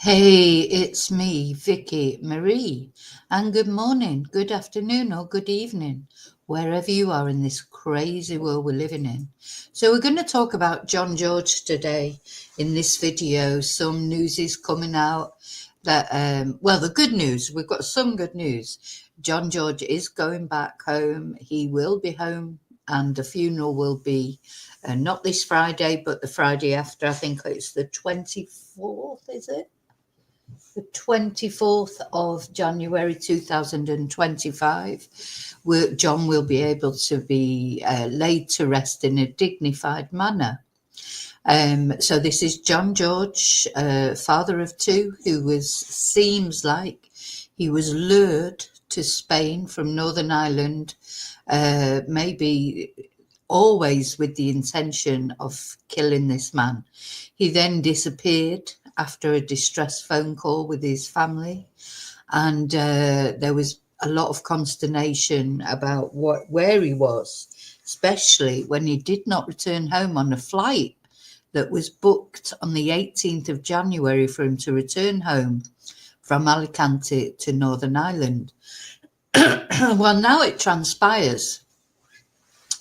Hey, it's me, Vicky Marie, and good morning, good afternoon, or good evening, wherever you are in this crazy world we're living in. So, we're going to talk about John George today in this video. Some news is coming out that, the good news, we've got some good news. John George is going back home, he will be home, and the funeral will be not this Friday, but the Friday after. I think it's the 24th, is it? The 24th of January 2025, John will be able to be laid to rest in a dignified manner. So this is John George, father of two, who seems like he was lured to Spain from Northern Ireland, maybe always with the intention of killing this man. He then disappeared after a distress phone call with his family, and there was a lot of consternation about where he was, especially when he did not return home on a flight that was booked on the 18th of January for him to return home from Alicante to Northern Ireland. Well, now it transpires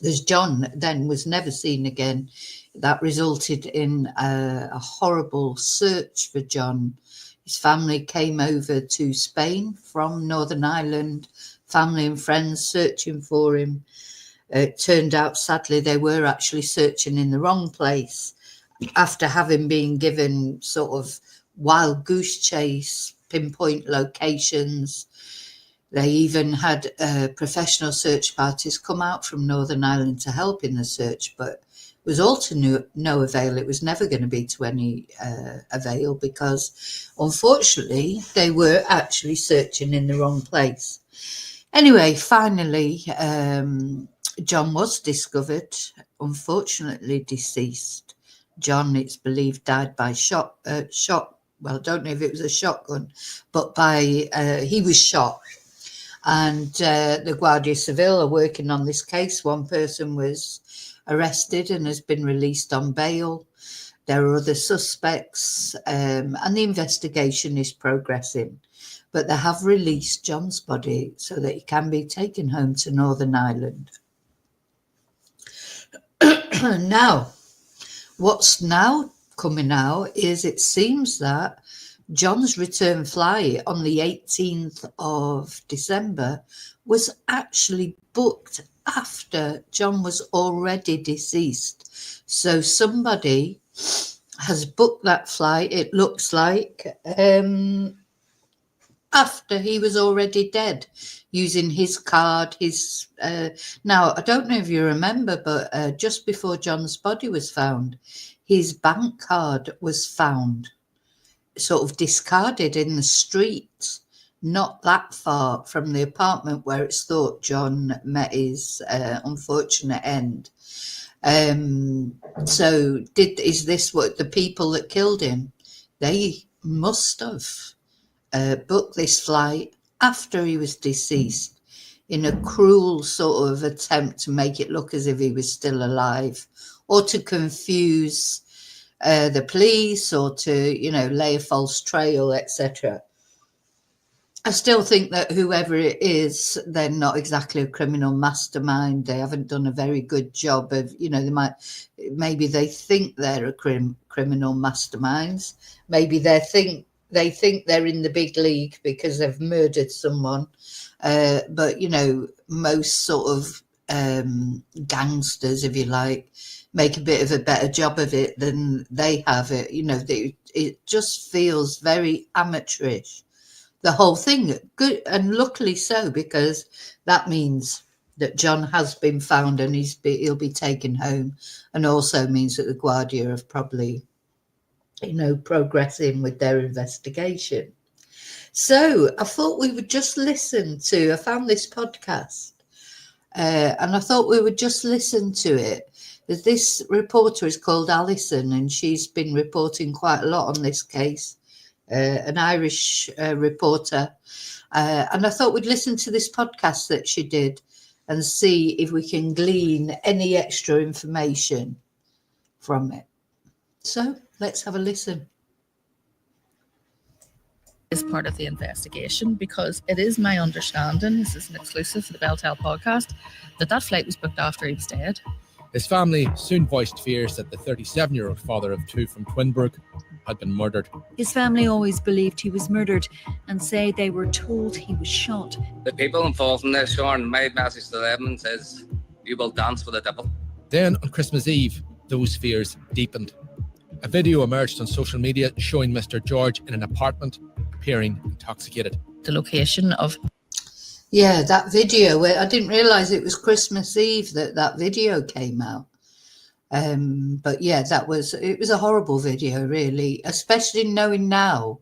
as John then was never seen again. That resulted in a horrible search for John. His family came over to Spain from Northern Ireland, family and friends searching for him. It turned out, sadly, they were actually searching in the wrong place after having been given sort of wild goose chase, pinpoint locations. They even had professional search parties come out from Northern Ireland to help in the search, but it was all to no avail. It was never going to be to any avail because, unfortunately, they were actually searching in the wrong place. Anyway, finally, John was discovered, unfortunately deceased. John, it's believed, died by shot. Well, I don't know if it was a shotgun, but he was shot. And the Guardia Civil are working on this case. One person was arrested and has been released on bail. There are other suspects, and the investigation is progressing. But they have released John's body so that he can be taken home to Northern Ireland. Now, what's now coming out is it seems that John's return flight on the 18th of December was actually booked after John was already deceased. So somebody has booked that flight, it looks like, after he was already dead, using his card. Now, I don't know if you remember, but just before John's body was found, his bank card was found, sort of discarded in the street, not that far from the apartment where it's thought John met his unfortunate end. So is this what the people that killed him? They must have booked this flight after he was deceased in a cruel sort of attempt to make it look as if he was still alive, or to confuse the police, or to, lay a false trail, etc. I still think that whoever it is, they're not exactly a criminal mastermind. They haven't done a very good job of, maybe they think they're a criminal masterminds. Maybe they think they're in the big league because they've murdered someone. But, most sort of gangsters, if you like, make a bit of a better job of it than they have. It just feels very amateurish, the whole thing. Good, and luckily so, because that means that John has been found and he'll be taken home, and also means that the Guardia have probably, progressing with their investigation. So I thought we would just I found this podcast, and I thought we would just listen to it. This reporter is called Alison, and she's been reporting quite a lot on this case, an Irish reporter. And I thought we'd listen to this podcast that she did and see if we can glean any extra information from it. So let's have a listen. is part of the investigation, because it is my understanding, this is an exclusive for the Belltel podcast, that flight was booked after he was dead. His family soon voiced fears that the 37-year-old father of two from Twinburg had been murdered. His family always believed he was murdered and say they were told he was shot. The people involved in this, Sean, my message to them is, you will dance with the devil. Then on Christmas Eve, those fears deepened. A video emerged on social media showing Mr. George in an apartment, appearing intoxicated. The location of... Yeah, that video, where I didn't realise it was Christmas Eve that video came out. But yeah, it was a horrible video, really, especially knowing now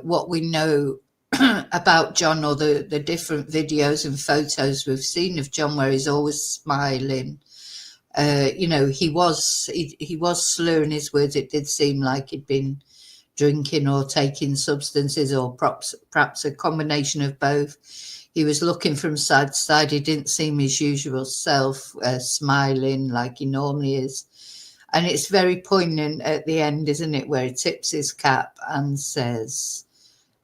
what we know about John, or the different videos and photos we've seen of John where he's always smiling. He was slurring his words. It did seem like he'd been drinking or taking substances, or perhaps a combination of both. He was looking from side to side. He didn't seem his usual self, smiling like he normally is. And it's very poignant at the end, isn't it, where he tips his cap and says,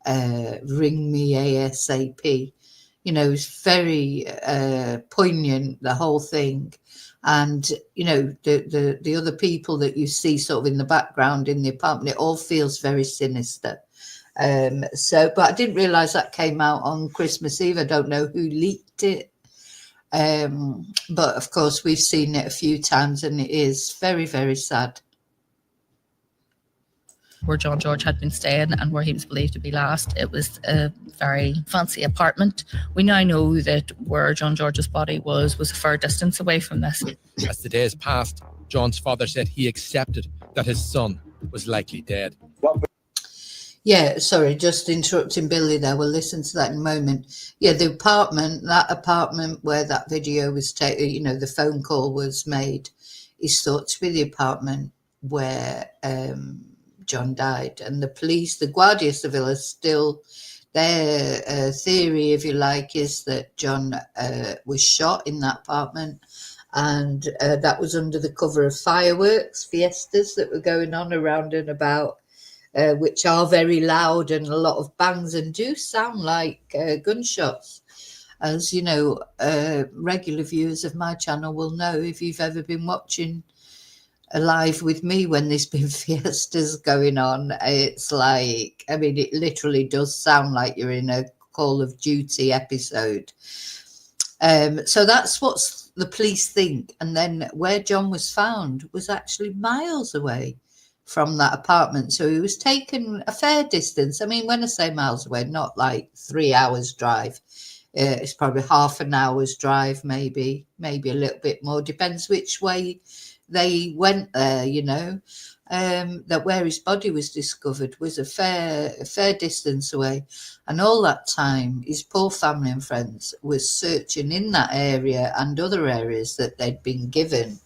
ring me ASAP. It's very poignant, the whole thing. And, the other people that you see sort of in the background in the apartment, it all feels very sinister. But I didn't realise that came out on Christmas Eve. I don't know who leaked it. But of course, we've seen it a few times, and it is very, very sad. Where John George had been staying and where he was believed to be last, it was a very fancy apartment. We now know that where John George's body was a fair distance away from this. As the days passed, John's father said he accepted that his son was likely dead. Yeah, sorry, just interrupting Billy there. We'll listen to that in a moment. Yeah, that apartment where that video was taken, the phone call was made, is thought to be the apartment where John died. And the police, the Guardia Civil, are still, their theory, if you like, is that John was shot in that apartment. And that was under the cover of fiestas that were going on around and about, which are very loud and a lot of bangs and do sound like gunshots. As you know, regular viewers of my channel will know, if you've ever been watching Live with me when there's been fiestas going on, it's like, it literally does sound like you're in a Call of Duty episode. So that's what the police think. And then where John was found was actually miles away from that apartment. So he was taken a fair distance. When I say miles away, not like 3 hours drive. It's probably half an hour's drive, maybe a little bit more. Depends which way they went there, that where his body was discovered was a fair distance away. And all that time, his poor family and friends was searching in that area and other areas that they'd been given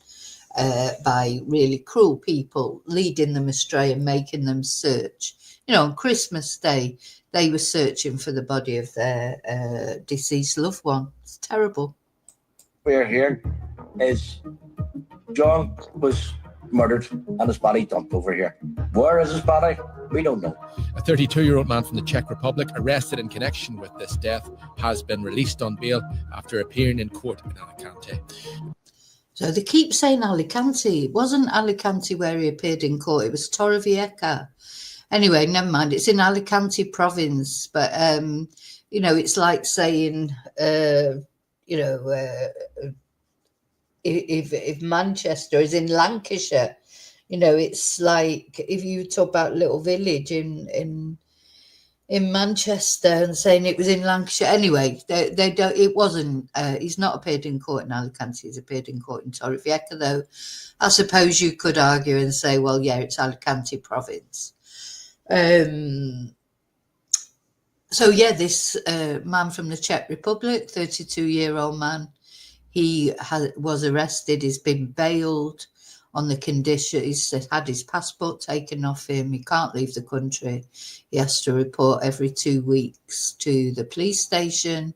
by really cruel people, leading them astray and making them search. On Christmas Day, they were searching for the body of their deceased loved one. It's terrible. We're here is John was murdered and his body dumped over here. Where is his body? We don't know. A 32-year-old man from the Czech Republic arrested in connection with this death has been released on bail after appearing in court in Alicante. So they keep saying Alicante. It wasn't Alicante where he appeared in court. It was Torrevieja. Anyway, never mind. It's in Alicante province. But, it's like saying, if Manchester is in Lancashire, it's like if you talk about little village in Manchester and saying it was in Lancashire. Anyway, they don't. It wasn't. He's not appeared in court in Alicante. He's appeared in court in Torrevieja, though. I suppose you could argue and say, well, yeah, it's Alicante province. So yeah, this man from the Czech Republic, 32-year-old man. He was arrested. He's been bailed on the condition. He's had his passport taken off him. He can't leave the country. He has to report every 2 weeks to the police station.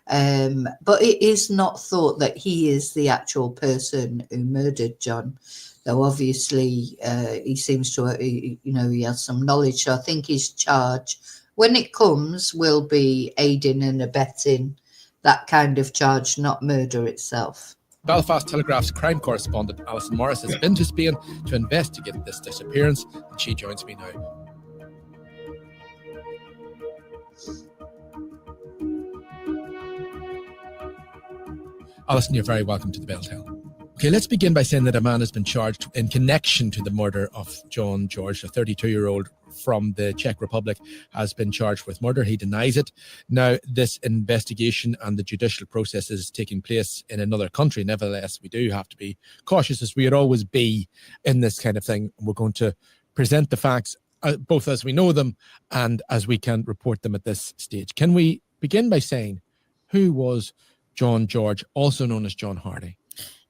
But it is not thought that he is the actual person who murdered John, though obviously he seems to, he has some knowledge. So I think his charge when it comes, will be aiding and abetting, that kind of charge, not murder itself. Belfast Telegraph's crime correspondent Alison Morris has been to Spain to investigate this disappearance, and she joins me now. Alison, you're very welcome to the Bell Tale. Okay, let's begin by saying that a man has been charged in connection to the murder of John George, a 32-year-old from the Czech Republic, has been charged with murder. He denies it. Now, this investigation and the judicial process is taking place in another country. Nevertheless, we do have to be cautious, as we would always be in this kind of thing. We're going to present the facts both as we know them and as we can report them at this stage. Can we begin by saying, who was John George, also known as John Hardy?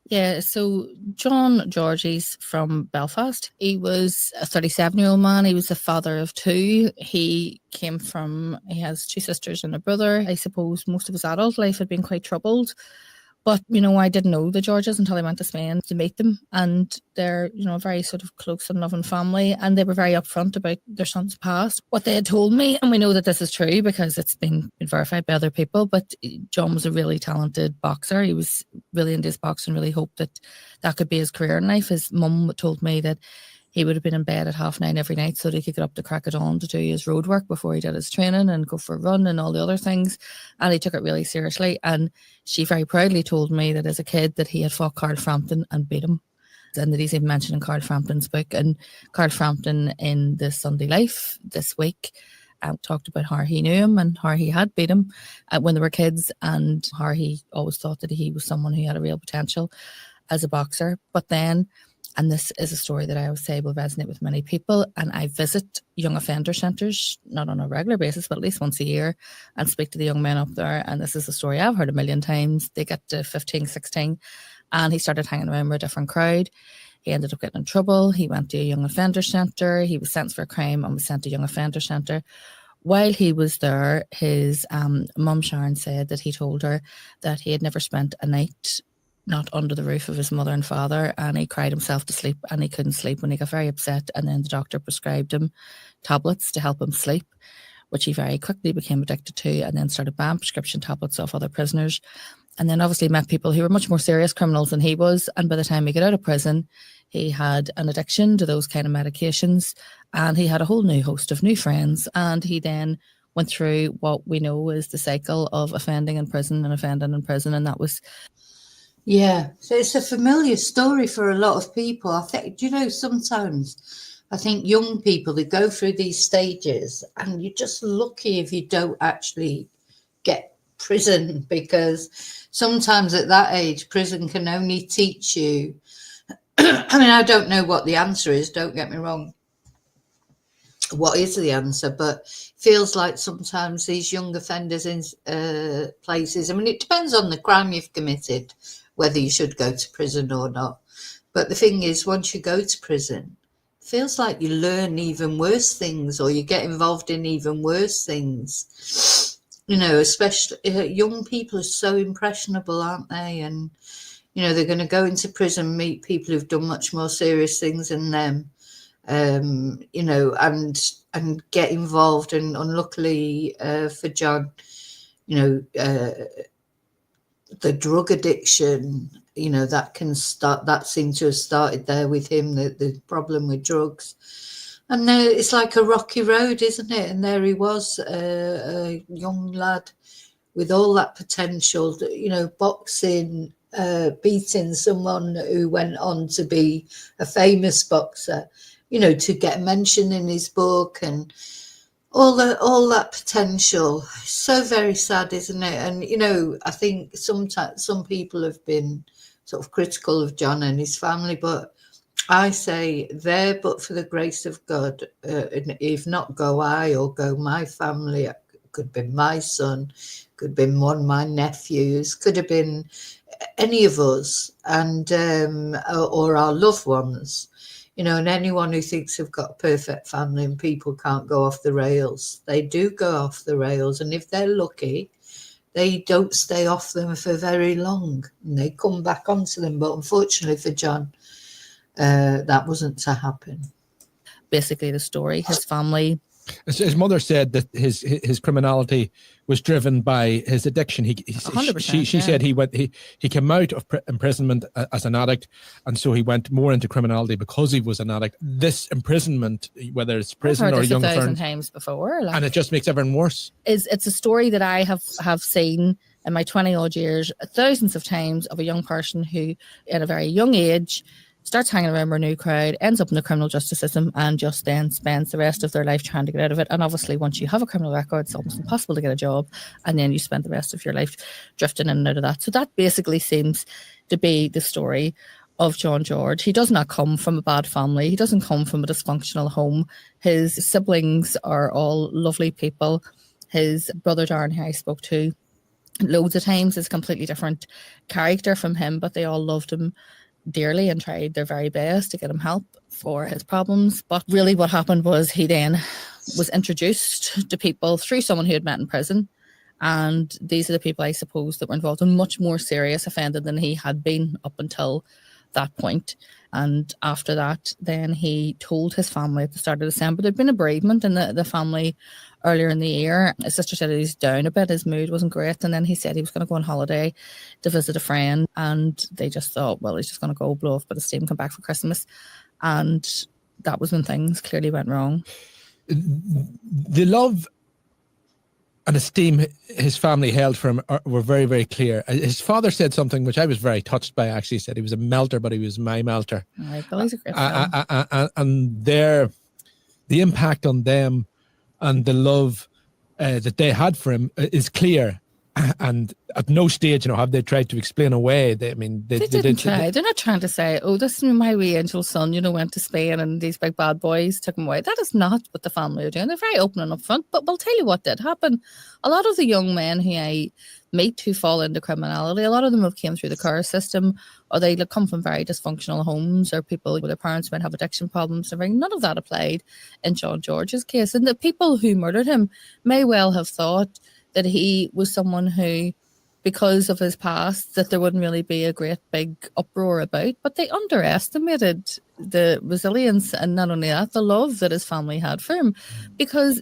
Yeah, so John George, he's from Belfast. He was a 37-year-old man. He was the father of two. He has two sisters and a brother. I suppose most of his adult life had been quite troubled. But, I didn't know the Georges until I went to Spain to meet them. And they're, a very sort of close and loving family. And they were very upfront about their son's past. What they had told me, and we know that this is true because it's been verified by other people, but John was a really talented boxer. He was really into his boxing, really hoped that could be his career in life. His mum told me that he would have been in bed at 9:30 every night so that he could get up to crack of dawn to do his road work before he did his training and go for a run and all the other things. And he took it really seriously. And she very proudly told me that as a kid that he had fought Carl Frampton and beat him. And that he's even mentioned in Carl Frampton's book. And Carl Frampton in the Sunday Life this week talked about how he knew him and how he had beat him when they were kids, and how he always thought that he was someone who had a real potential as a boxer. But then, and this is a story that I always say will resonate with many people, and I visit young offender centres, not on a regular basis, but at least once a year, and speak to the young men up there. And this is a story I've heard a million times. They get to 15, 16, and he started hanging around with a different crowd. He ended up getting in trouble. He went to a young offender centre. He was sentenced for a crime and was sent to a young offender centre. While he was there, his mum Sharon said that he told her that he had never spent a night not under the roof of his mother and father, and he cried himself to sleep, and he couldn't sleep when he got very upset. And then the doctor prescribed him tablets to help him sleep, which he very quickly became addicted to, and then started buying prescription tablets off other prisoners. And then obviously met people who were much more serious criminals than he was. And by the time he got out of prison, he had an addiction to those kind of medications, and he had a whole new host of new friends. And he then went through what we know is the cycle of offending in prison and offending in prison. And that was... Yeah, so it's a familiar story for a lot of people. I think, sometimes I think young people, they go through these stages and you're just lucky if you don't actually get prison, because sometimes at that age, prison can only teach you. I mean, I don't know what the answer is, don't get me wrong. What is the answer? But feels like sometimes these young offenders in places, I mean, it depends on the crime you've committed, whether you should go to prison or not. But the thing is, once you go to prison, it feels like you learn even worse things, or you get involved in even worse things. Especially young people are so impressionable, aren't they? And, they're going to go into prison, meet people who've done much more serious things than them, and get involved. And unluckily for John, the drug addiction, that seemed to have started there with him, the problem with drugs. And it's like a rocky road, isn't it? And there he was, a young lad with all that potential, boxing, beating someone who went on to be a famous boxer, to get mentioned in his book, and all that potential. So very sad, isn't it? And I think sometimes some people have been sort of critical of John and his family, but I say there, but for the grace of God, if not go I or go my family, it could have been my son, could have been one of my nephews, could have been any of us, and or our loved ones. And anyone who thinks they've got a perfect family and people can't go off the rails, they do go off the rails. And if they're lucky, they don't stay off them for very long and they come back onto them. But unfortunately for John, that wasn't to happen. Basically, the story, his family His mother said that his criminality was driven by his addiction. 100%, She said he came out of imprisonment as an addict, and so he went more into criminality because he was an addict. This imprisonment, whether it's prison I've heard or this young 1,000 offender, times before, like, and it just makes everything worse. It's a story that I have seen in my 20 odd years thousands of times, of a young person who, at a very young age, starts hanging around a new crowd, ends up in the criminal justice system, and just then spends the rest of their life trying to get out of it. And obviously, once you have a criminal record, it's almost impossible to get a job, and then you spend the rest of your life drifting in and out of that. So that basically seems to be the story of John George. He does not come from a bad family. He doesn't come from a dysfunctional home. His siblings are all lovely people. His brother Darren, who I spoke to loads of times, is a completely different character from him, but they all loved him dearly and tried their very best to get him help for his problems. But really what happened was he then was introduced to people through someone who had met in prison, and these are the people, I suppose, that were involved in much more serious offending than he had been up until that point. And after that, then he told his family at the start of December. There'd been a bereavement in the family earlier in the year. His sister said he's down a bit, his mood wasn't great, and then he said he was going to go on holiday to visit a friend, and they just thought, well, he's just going to go blow off a bit of steam, come back for Christmas. And that was when things clearly went wrong. The love and esteem his family held for him were very, very clear. His father said something which I was very touched by, actually. He said he was a melter, but he was my melter. Right, Billy's a great film. And the impact on them and the love that they had for him is clear. And at no stage, have they tried to explain away. They didn't try. They're not trying to say, oh, this is my wee angel son, went to Spain and these big bad boys took him away. That is not what the family are doing. They're very open and upfront. But we'll tell you what did happen. A lot of the young men who I meet who fall into criminality, a lot of them have came through the care system, or they come from very dysfunctional homes, or people with their parents might have addiction problems. None of that applied in John George's case. And the people who murdered him may well have thought that he was someone who, because of his past, that there wouldn't really be a great big uproar about, but they underestimated the resilience, and not only that, the love that his family had for him. Because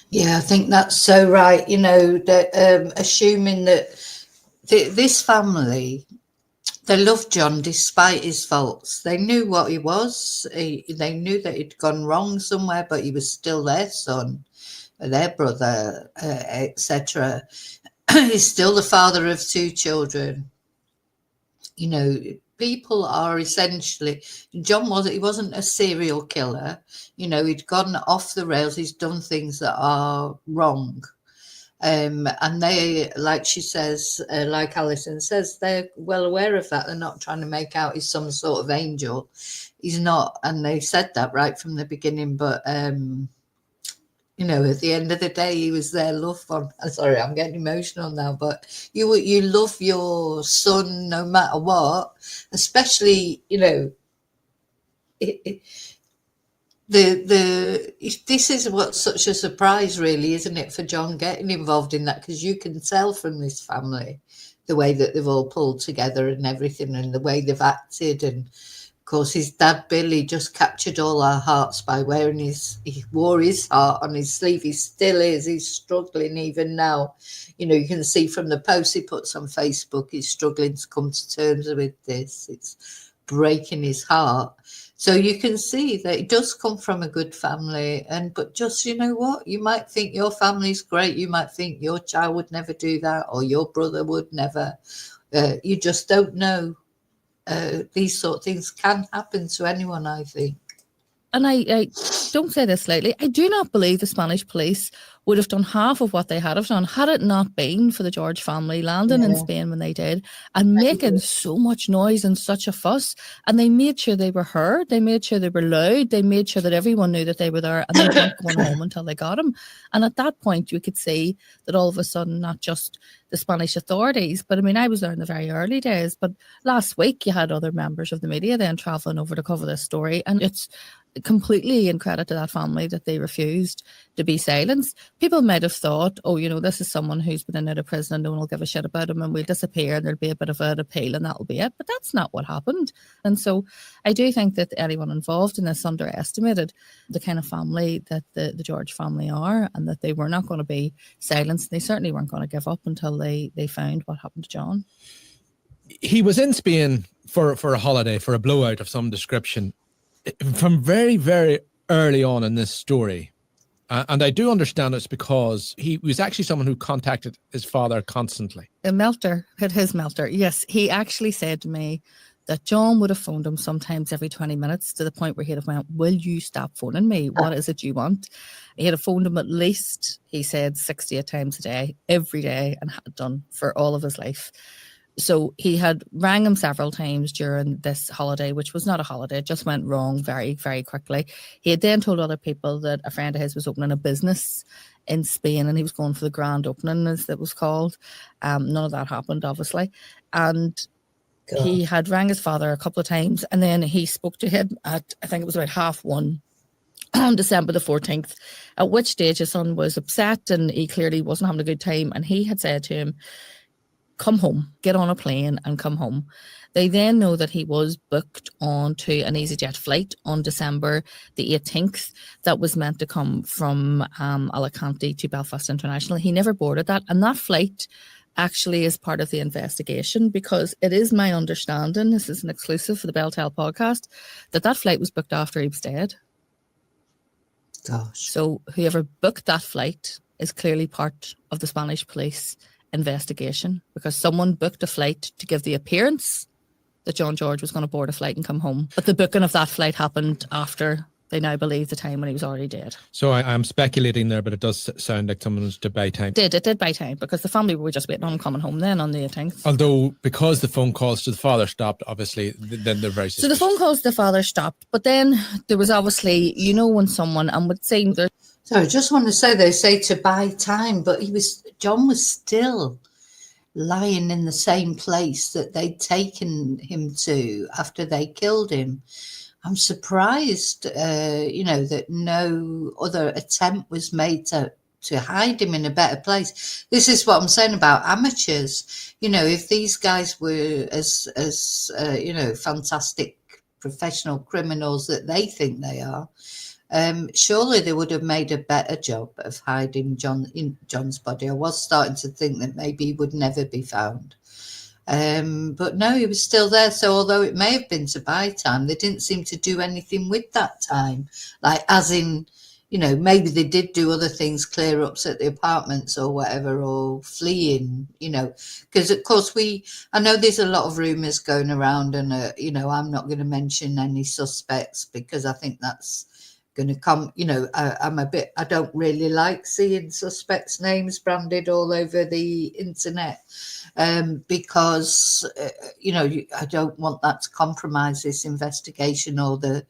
yeah, I think that's so right. That assuming that this family, they loved John despite his faults. They knew what he was. They knew that he'd gone wrong somewhere, but he was still their son, their brother, etc. He's still the father of 2 children. People are essentially, John wasn't a serial killer. He'd gone off the rails. He's done things that are wrong. And they, like she says, like Alison says, they're well aware of that. They're not trying to make out he's some sort of angel. He's not. And they said that right from the beginning. But, at the end of the day, he was their loved one. Sorry, I'm getting emotional now, but you love your son no matter what, especially, this is what's such a surprise, really, isn't it, for John getting involved in that? Because you can tell from this family the way that they've all pulled together and everything, and the way they've acted. And of course, his dad Billy just captured all our hearts by he wore his heart on his sleeve. He still is. He's struggling even now. You can see from the posts he puts on Facebook, he's struggling to come to terms with this. It's breaking his heart. So you can see that it does come from a good family. But just, what? You might think your family's great. You might think your child would never do that, or your brother would never. You just don't know. These sort of things can happen to anyone, I think. And I don't say this lightly, I do not believe the Spanish police would have done half of what they had done had it not been for the George family landing in Spain when they did, and making so much noise and such a fuss. And they made sure they were heard. They made sure they were loud. They made sure that everyone knew that they were there, and they weren't going home until they got him. And at that point, you could see that all of a sudden, not just the Spanish authorities, but I was there in the very early days. But last week, you had other members of the media then traveling over to cover this story. And it's completely in credit to that family that they refused to be silenced. people might have thought, oh, this is someone who's been in and out of prison and no one will give a shit about him and we'll disappear and there'll be a bit of an appeal and that'll be it. But that's not what happened. And so I do think that anyone involved in this underestimated the kind of family that the George family are, and that they were not going to be silenced. They certainly weren't going to give up until they found what happened to John. He was in Spain for a holiday, for a blowout of some description, from very, very early on in this story. And I do understand it's because he was actually someone who contacted his father constantly. A melter, hit his melter. Yes, he actually said to me that John would have phoned him sometimes every 20 minutes, to the point where he'd have went, will you stop phoning me? What is it you want? He had phoned him at least, he said, 68 times a day, every day, and had done for all of his life. So he had rang him several times during this holiday, which was not a holiday. It just went wrong very, very quickly. He had then told other people that a friend of his was opening a business in Spain and he was going for the grand opening, as it was called. None of that happened, obviously. And he had rang his father a couple of times, and then he spoke to him at, I think it was about 1:30 on December the 14th, at which stage his son was upset and he clearly wasn't having a good time. And he had said to him, come home, get on a plane and come home. They then know that he was booked onto an EasyJet flight on December the 18th that was meant to come from Alicante to Belfast International. He never boarded that. And that flight actually is part of the investigation, because it is my understanding, this is an exclusive for the Bell Tell podcast, that flight was booked after he was dead. Gosh. So whoever booked that flight is clearly part of the Spanish police investigation, because someone booked a flight to give the appearance that John George was going to board a flight and come home. But the booking of that flight happened after, they now believe, the time when he was already dead. So I'm speculating there, but it does sound like someone was to buy time. It did buy time, because the family were just waiting on him coming home then on the 18th. Although, because the phone calls to the father stopped, obviously, then they're very suspicious. So the phone calls to the father stopped, but then there was obviously, when someone, and would say there. So I just want to say, they say to buy time, but John was still lying in the same place that they'd taken him to after they killed him. I'm surprised, that no other attempt was made to hide him in a better place. This is what I'm saying about amateurs. If these guys were as fantastic professional criminals that they think they are, surely they would have made a better job of hiding John's body. I was starting to think that maybe he would never be found. But no, he was still there. So although it may have been to buy time, they didn't seem to do anything with that time. Like, as in, maybe they did do other things, clear ups at the apartments or whatever, or fleeing, because of course I know there's a lot of rumours going around, and, I'm not going to mention any suspects because I think that's going to come, I don't really like seeing suspects' names branded all over the internet, because, I don't want that to compromise this investigation or the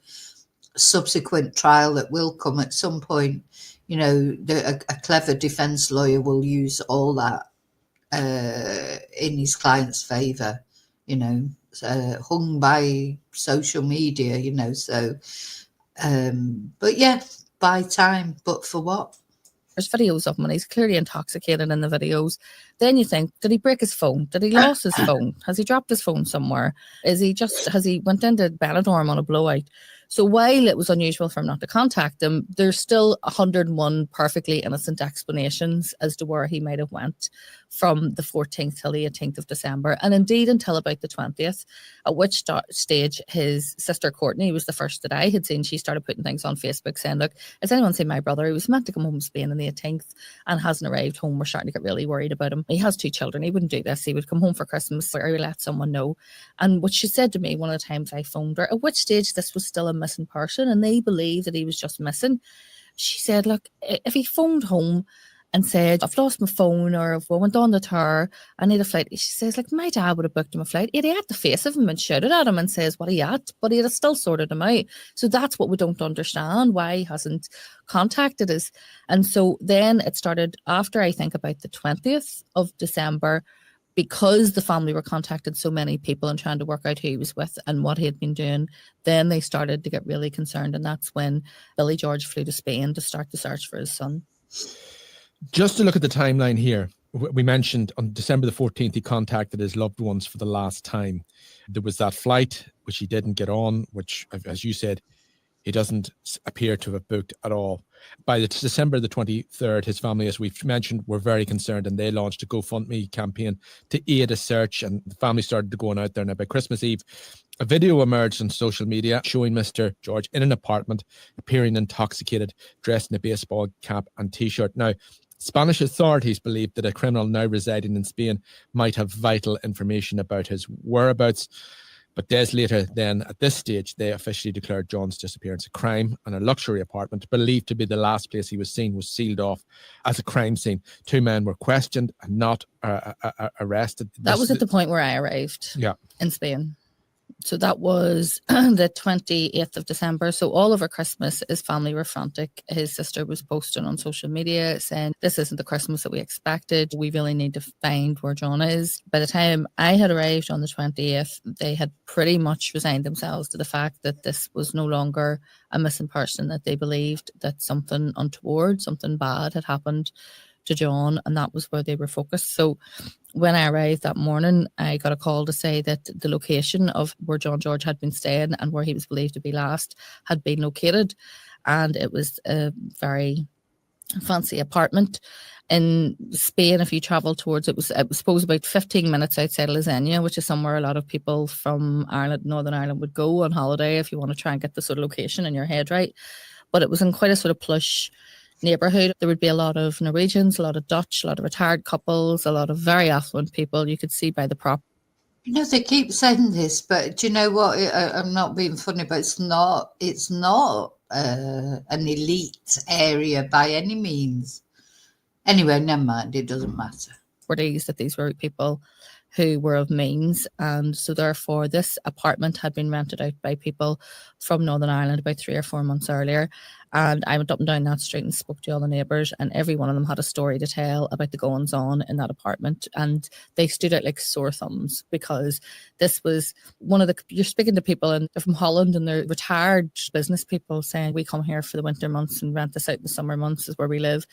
subsequent trial that will come at some point. A clever defence lawyer will use all that in his client's favour, hung by social media, so... but yeah, buy time, but for what? There's videos of him and he's clearly intoxicated in the videos. Then you think, did he break his phone? Did he lose his phone? Has he dropped his phone somewhere? Has he went into Benidorm on a blowout? So while it was unusual for him not to contact them, there's still 101 perfectly innocent explanations as to where he might have went from the 14th till the 18th of December, and indeed until about the 20th, at which stage his sister Courtney was the first that I had seen. She started putting things on Facebook saying, look, has anyone seen my brother? He was meant to come home from Spain on the 18th and hasn't arrived home. We're starting to get really worried about him. He has 2 children. He wouldn't do this. He would come home for Christmas or he would let someone know. And what she said to me one of the times I phoned her, at which stage this was still a missing person and they believed that he was just missing. She said, look, if he phoned home and said, I've lost my phone, or if I went on the tour, I need a flight. She says, like, my dad would have booked him a flight. He'd had the face of him and shouted at him and says, what are you at? But he'd have still sorted him out. So that's what we don't understand, why he hasn't contacted us. And so then it started after, I think, about the 20th of December, because the family were contacting so many people and trying to work out who he was with and what he had been doing, then they started to get really concerned. And that's when Billy George flew to Spain to start the search for his son. Just to look at the timeline here, we mentioned on December the 14th, he contacted his loved ones for the last time. There was that flight, which he didn't get on, which, as you said, he doesn't appear to have booked at all. By December the 23rd, his family, as we've mentioned, were very concerned, and they launched a GoFundMe campaign to aid a search, and the family started going out there. Now, by Christmas Eve, a video emerged on social media showing Mr. George in an apartment, appearing intoxicated, dressed in a baseball cap and T-shirt. Now, Spanish authorities believe that a criminal now residing in Spain might have vital information about his whereabouts. But days later, then, at this stage, they officially declared John's disappearance a crime, and a luxury apartment, believed to be the last place he was seen, was sealed off as a crime scene. 2 men were questioned and not arrested. That was at the point where I arrived in Spain. So that was the 28th of December. So all over Christmas, his family were frantic. His sister was posting on social media saying, this isn't the Christmas that we expected. We really need to find where John is. By the time I had arrived on the 20th, they had pretty much resigned themselves to the fact that this was no longer a missing person, that they believed that something untoward, something bad had happened to John, and that was where they were focused. So when I arrived that morning, I got a call to say that the location of where John George had been staying and where he was believed to be last had been located, and it was a very fancy apartment in Spain. If you travel towards it, was supposed about 15 minutes outside Lasagna, which is somewhere a lot of people from Ireland, Northern Ireland, would go on holiday if you want to try and get the sort of location in your head right. But it was in quite a sort of plush neighborhood. There would be a lot of Norwegians, a lot of Dutch, a lot of retired couples, a lot of very affluent people. You could see by the prop. You know, they keep saying this, but do you know what? I'm not being funny, but it's not an elite area by any means. Anyway, never mind. It doesn't matter. That these were people who were of means, and so therefore this apartment had been rented out by people from Northern Ireland about 3 or 4 months earlier. And I went up and down that street and spoke to all the neighbours, and every one of them had a story to tell about the goings on in that apartment, and they stood out like sore thumbs, because this was you're speaking to people and they're from Holland and they're retired business people saying, we come here for the winter months and rent this out in the summer months, is where we live.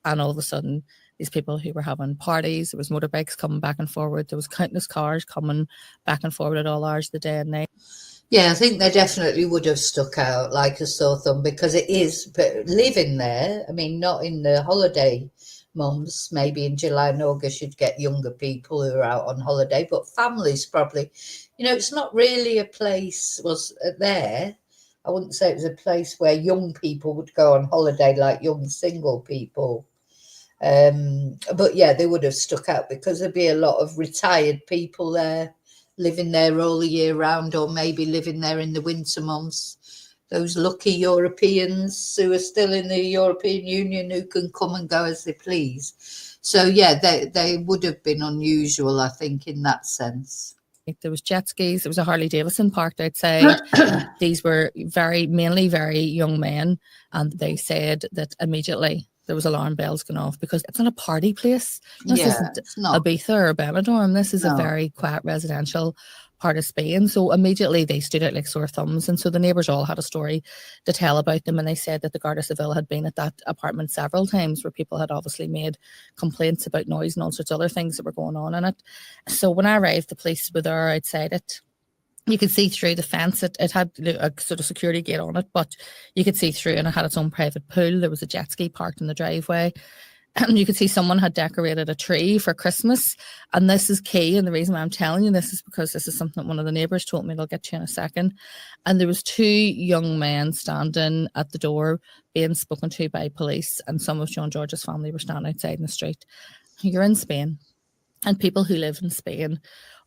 And all of a sudden, these people who were having parties, there was motorbikes coming back and forward, there was countless cars coming back and forward at all hours of the day and night. Yeah, I think they definitely would have stuck out like a sore thumb, because it is, but living there, I mean, not in the holiday months, maybe in July and August you'd get younger people who are out on holiday, but families probably, you know, it's not really a place there. I wouldn't say it was a place where young people would go on holiday like young single people. But yeah, they would have stuck out because there'd be a lot of retired people there, living there all the year round, or maybe living there in the winter months. Those lucky Europeans who are still in the European Union, who can come and go as they please. So yeah, they would have been unusual, I think, in that sense. There was jet skis, there was a Harley Davidson parked outside. These were mainly very young men, and they said that immediately there was alarm bells going off, because it's not a party place. This isn't Ibiza or Benidorm. This is a very quiet residential part of Spain. So immediately they stood out like sore thumbs. And so the neighbours all had a story to tell about them. And they said that the Guardia Civil had been at that apartment several times, where people had obviously made complaints about noise and all sorts of other things that were going on in it. So when I arrived, the police were there outside it. You could see through the fence. It had a sort of security gate on it, but you could see through, and it had its own private pool. There was a jet ski parked in the driveway. And you could see someone had decorated a tree for Christmas. And this is key. And the reason why I'm telling you this is because this is something that one of the neighbours told me. I'll get to in a second. And there was 2 young men standing at the door being spoken to by police. And some of John George's family were standing outside in the street. You're in Spain, and people who live in Spain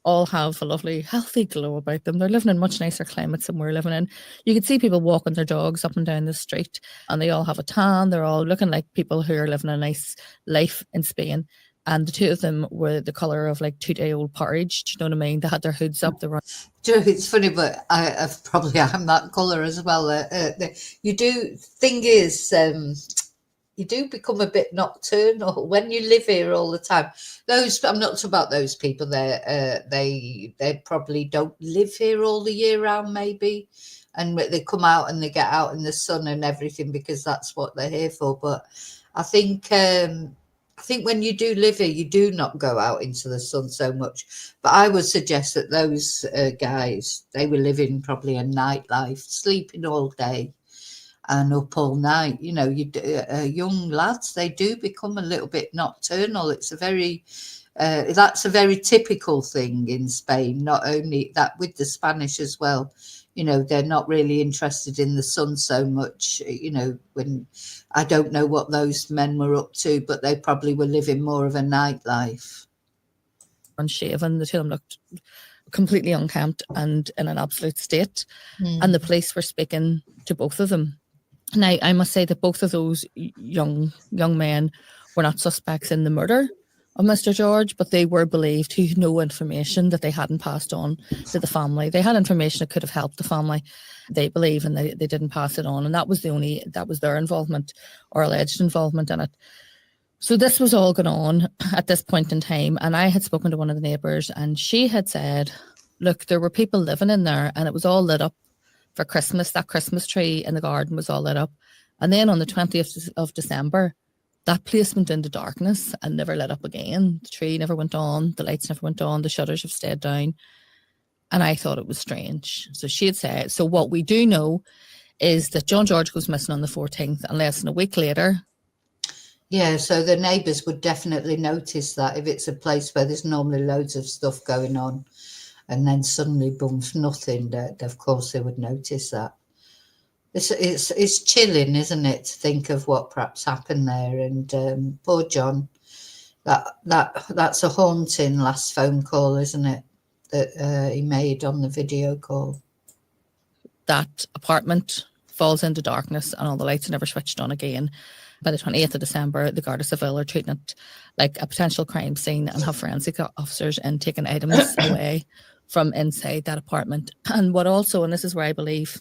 all have a lovely, healthy glow about them. They're living in much nicer climates than we're living in. You could see people walking their dogs up and down the street, and they all have a tan. They're all looking like people who are living a nice life in Spain. And the 2 of them were the colour of like 2-day-old porridge. Do you know what I mean? They had their hoods up. It's funny, but I'm that colour as well. Thing is, you do become a bit nocturnal when you live here all the time. I'm not talking about those people there. They probably don't live here all the year round, maybe, and they come out and they get out in the sun and everything, because that's what they're here for. But I think I think when you do live here, you do not go out into the sun so much. But I would suggest that those guys, they were living probably a nightlife, sleeping all day and up all night. You know, young lads, they do become a little bit nocturnal. It's a very that's a very typical thing in Spain. Not only that, with the Spanish as well. You know, they're not really interested in the sun so much. You know, when I don't know what those men were up to, but they probably were living more of a nightlife. Unshaven, the two of them looked completely unkempt and in an absolute state. And the police were speaking to both of them. Now, I must say that both of those young men were not suspects in the murder of Mr. George, but they were believed to know information that they hadn't passed on to the family. They had information that could have helped the family, they believe, and they didn't pass it on. And that was their involvement, or alleged involvement in it. So this was all going on at this point in time. And I had spoken to one of the neighbours, and she had said, look, there were people living in there and it was all lit up for Christmas. That Christmas tree in the garden was all lit up. And then on the 20th of December, that place went into darkness and never lit up again. The tree never went on. The lights never went on. The shutters have stayed down. And I thought it was strange. So she had said, so what we do know is that John George goes missing on the 14th, and less than a week later. Yeah, so the neighbours would definitely notice that if it's a place where there's normally loads of stuff going on and then suddenly, boom, nothing, of course they would notice that. It's chilling, isn't it, to think of what perhaps happened there. And poor John, that's a haunting last phone call, isn't it, that he made on the video call. That apartment falls into darkness and all the lights are never switched on again. By the 28th of December, the Garda Civil are treating it like a potential crime scene and have forensic officers and taking items away from inside that apartment. And what also, and this is where I believe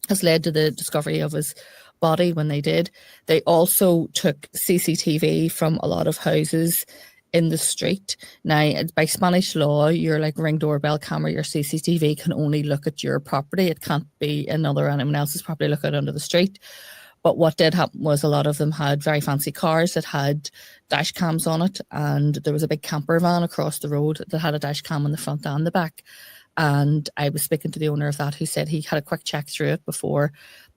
has led to the discovery of his body when they did, they also took CCTV from a lot of houses in the street. Now, by Spanish law, your like Ring doorbell camera, your CCTV can only look at your property. It can't be anyone else's property, look out under the street. But what did happen was a lot of them had very fancy cars that had dash cams on it, and there was a big camper van across the road that had a dash cam on the front and the back. And I was speaking to the owner of that, who said he had a quick check through it before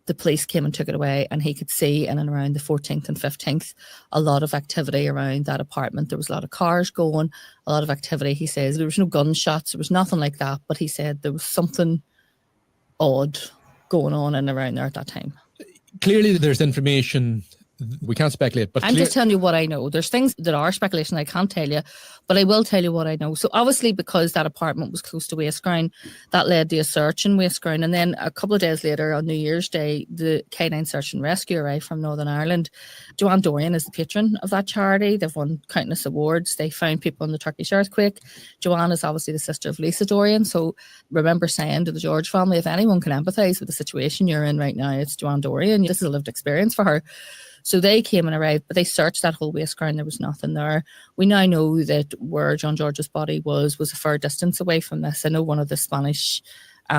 the police came and took it away, and he could see in and around the 14th and 15th a lot of activity around that apartment. There was a lot of cars going, a lot of activity. He says there was no gunshots, there was nothing like that, but he said there was something odd going on in and around there at that time. Clearly there's information, we can't speculate, but I'm just telling you what I know. There's things that are speculation I can't tell you, but I will tell you what I know. So obviously, because that apartment was close to Wasteground, that led to a search in Wasteground. And then a couple of days later, on New Year's Day, the K9 Search and Rescue arrived from Northern Ireland. Joanne Dorian is the patron of that charity. They've won countless awards. They found people in the Turkish earthquake. Joanne is obviously the sister of Lisa Dorian. So remember saying to the George family, if anyone can empathise with the situation you're in right now, it's Joanne Dorian. This is a lived experience for her. So they came and arrived, but they searched that whole Wasteground. There was nothing there. We now know that where John George's body was a fair distance away from this. I know one of the Spanish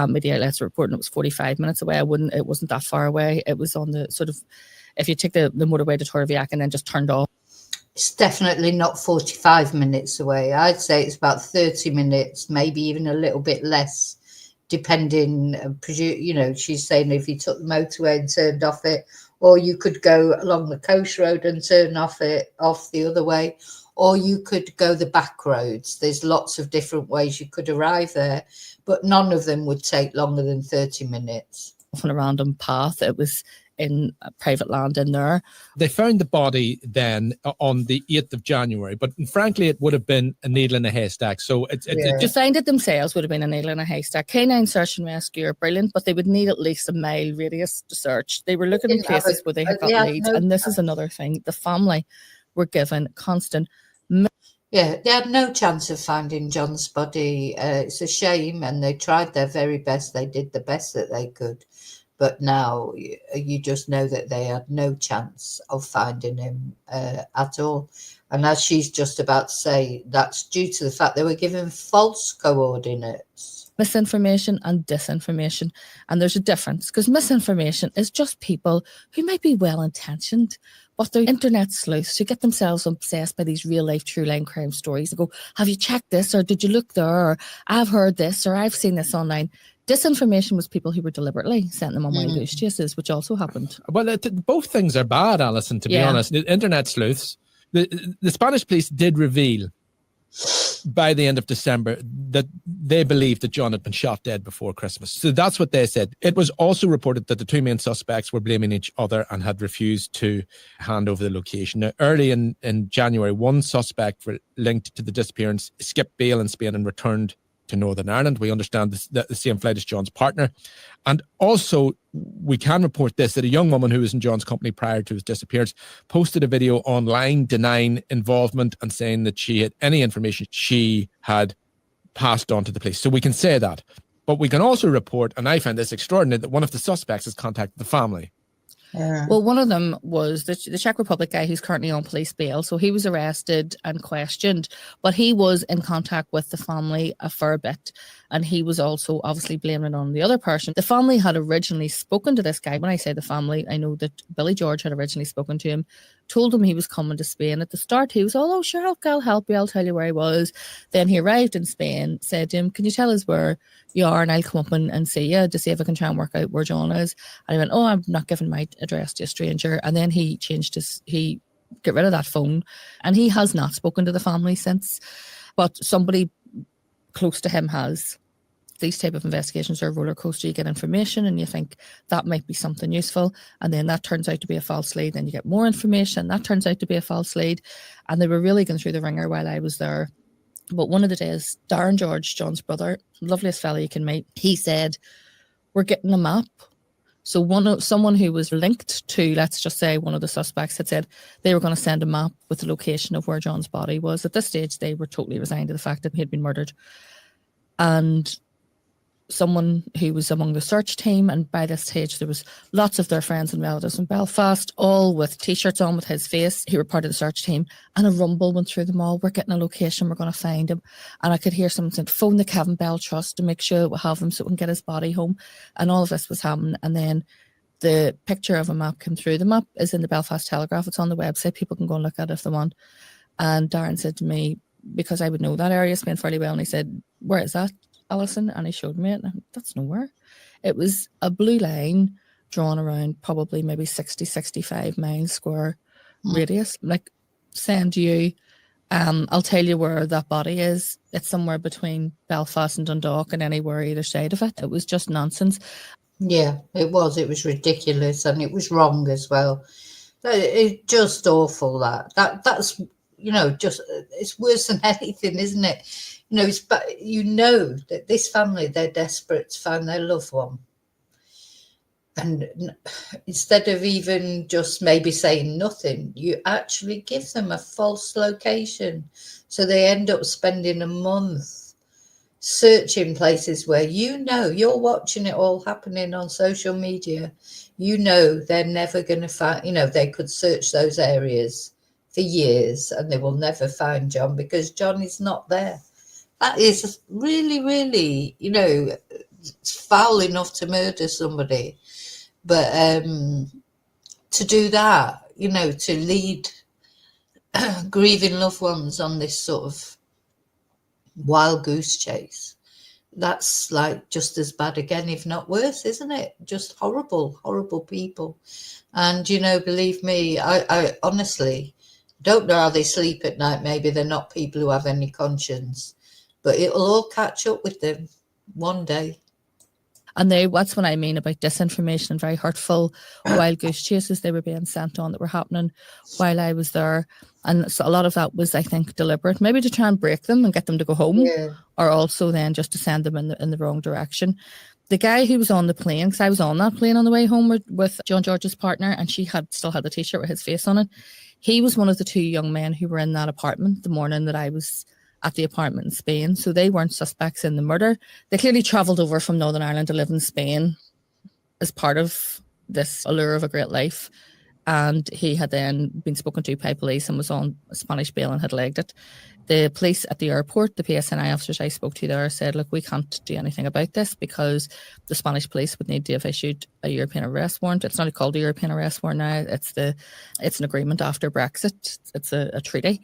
media outlets reporting it was 45 minutes away. It wasn't that far away. It was on the sort of, if you take the motorway to Torrevieja and then just turned off. It's definitely not 45 minutes away. I'd say it's about 30 minutes, maybe even a little bit less, depending, she's saying if you took the motorway and turned off it, or you could go along the coast road and turn off the other way, or you could go the back roads. There's lots of different ways you could arrive there, but none of them would take longer than 30 minutes. Off on a random path. It was in private land in there. They found the body then on the 8th of January, but frankly, it would have been a needle in a haystack. So to find it themselves would have been a needle in a haystack. K9 Search and Rescue are brilliant, but they would need at least a mile radius to search. They were looking in places where they had got leads, and this is another thing. The family were given constant. Yeah, they had no chance of finding John's body. It's a shame, and they tried their very best. They did the best that they could. But now you just know that they had no chance of finding him at all. And as she's just about to say, that's due to the fact they were given false coordinates. misinformation and disinformation. And there's a difference, because misinformation is just people who might be well-intentioned, but they're internet sleuths who get themselves obsessed by these real-life true-line crime stories. They go, have you checked this, or did you look there, or I've heard this, or I've seen this online. Disinformation was people who were deliberately sent them on wild goose chases, which also happened. Well, both things are bad, Alison, to be honest. The internet sleuths, the Spanish police did reveal by the end of December that they believed that John had been shot dead before Christmas. So that's what they said. It was also reported that the two main suspects were blaming each other and had refused to hand over the location. Now, early in January, one suspect linked to the disappearance skipped bail in Spain and returned to Northern Ireland. We understand the same flight as John's partner. And also, we can report this, that a young woman who was in John's company prior to his disappearance posted a video online denying involvement and saying that she had any information she had passed on to the police. So we can say that. But we can also report, and I find this extraordinary, that one of the suspects has contacted the family. Well, one of them was the Czech Republic guy who's currently on police bail. So he was arrested and questioned, but he was in contact with the family a fair bit. And he was also obviously blaming it on the other person. The family had originally spoken to this guy. When I say the family, I know that Billy George had originally spoken to him, told him he was coming to Spain. At the start, he was, oh, sure, I'll help you. I'll tell you where he was. Then he arrived in Spain, said to him, can you tell us where you are, and I'll come up and see you to see if I can try and work out where John is. And he went, oh, I'm not giving my address to a stranger. And then he got rid of that phone, and he has not spoken to the family since. But somebody close to him has. These type of investigations are a roller coaster. You get information and you think that might be something useful, and then that turns out to be a false lead. Then you get more information, that turns out to be a false lead. And they were really going through the ringer while I was there. But one of the days, Darren George, John's brother, loveliest fella you can meet, he said, we're getting a map. So someone who was linked to, let's just say, one of the suspects had said they were going to send a map with the location of where John's body was. At this stage, they were totally resigned to the fact that he had been murdered. And someone who was among the search team, and by this stage there was lots of their friends and relatives in Belfast, all with t-shirts on with his face, who were part of the search team, and a rumble went through them all. We're getting a location, we're going to find him. And I could hear someone saying, phone the Kevin Bell Trust to make sure we'll have him so we can get his body home. And all of this was happening. And then the picture of a map came through. The map is in the Belfast Telegraph. It's on the website. People can go and look at it if they want. And Darren said to me, because I would know that area of Spain fairly well, and he said, where is that, Alison? And he showed me it, and that's nowhere. It was a blue line drawn around probably maybe 65 miles square radius. Like, send you, I'll tell you where that body is. It's somewhere between Belfast and Dundalk, and anywhere either side of it. It was just nonsense. Yeah, it was ridiculous, and it was wrong as well. It's just awful. That's just, it's worse than anything, isn't it? That this family, they're desperate to find their loved one. And instead of even just maybe saying nothing, you actually give them a false location. So they end up spending a month searching places where you're watching it all happening on social media. They're never going to find, they could search those areas for years and they will never find John, because John is not there. That is really, really, it's foul enough to murder somebody. But to do that, to lead grieving loved ones on this sort of wild goose chase, that's like just as bad again, if not worse, isn't it? Just horrible, horrible people. And, believe me, I honestly don't know how they sleep at night. Maybe they're not people who have any conscience. But it'll all catch up with them one day. And that's what I mean about disinformation and very hurtful wild goose chases they were being sent on that were happening while I was there. And so a lot of that was, I think, deliberate, maybe to try and break them and get them to go home, or also then just to send them in the wrong direction. The guy who was on the plane, because I was on that plane on the way home with John George's partner, and she still had the t-shirt with his face on it. He was one of the two young men who were in that apartment the morning that I was at the apartment in Spain. So they weren't suspects in the murder. They clearly travelled over from Northern Ireland to live in Spain as part of this allure of a great life. and he had then been spoken to by police and was on Spanish bail and had legged it. The police at the airport, the PSNI officers I spoke to there, said, look, we can't do anything about this because the Spanish police would need to have issued a European arrest warrant. It's not called a European arrest warrant now. It's an agreement after Brexit. It's a treaty.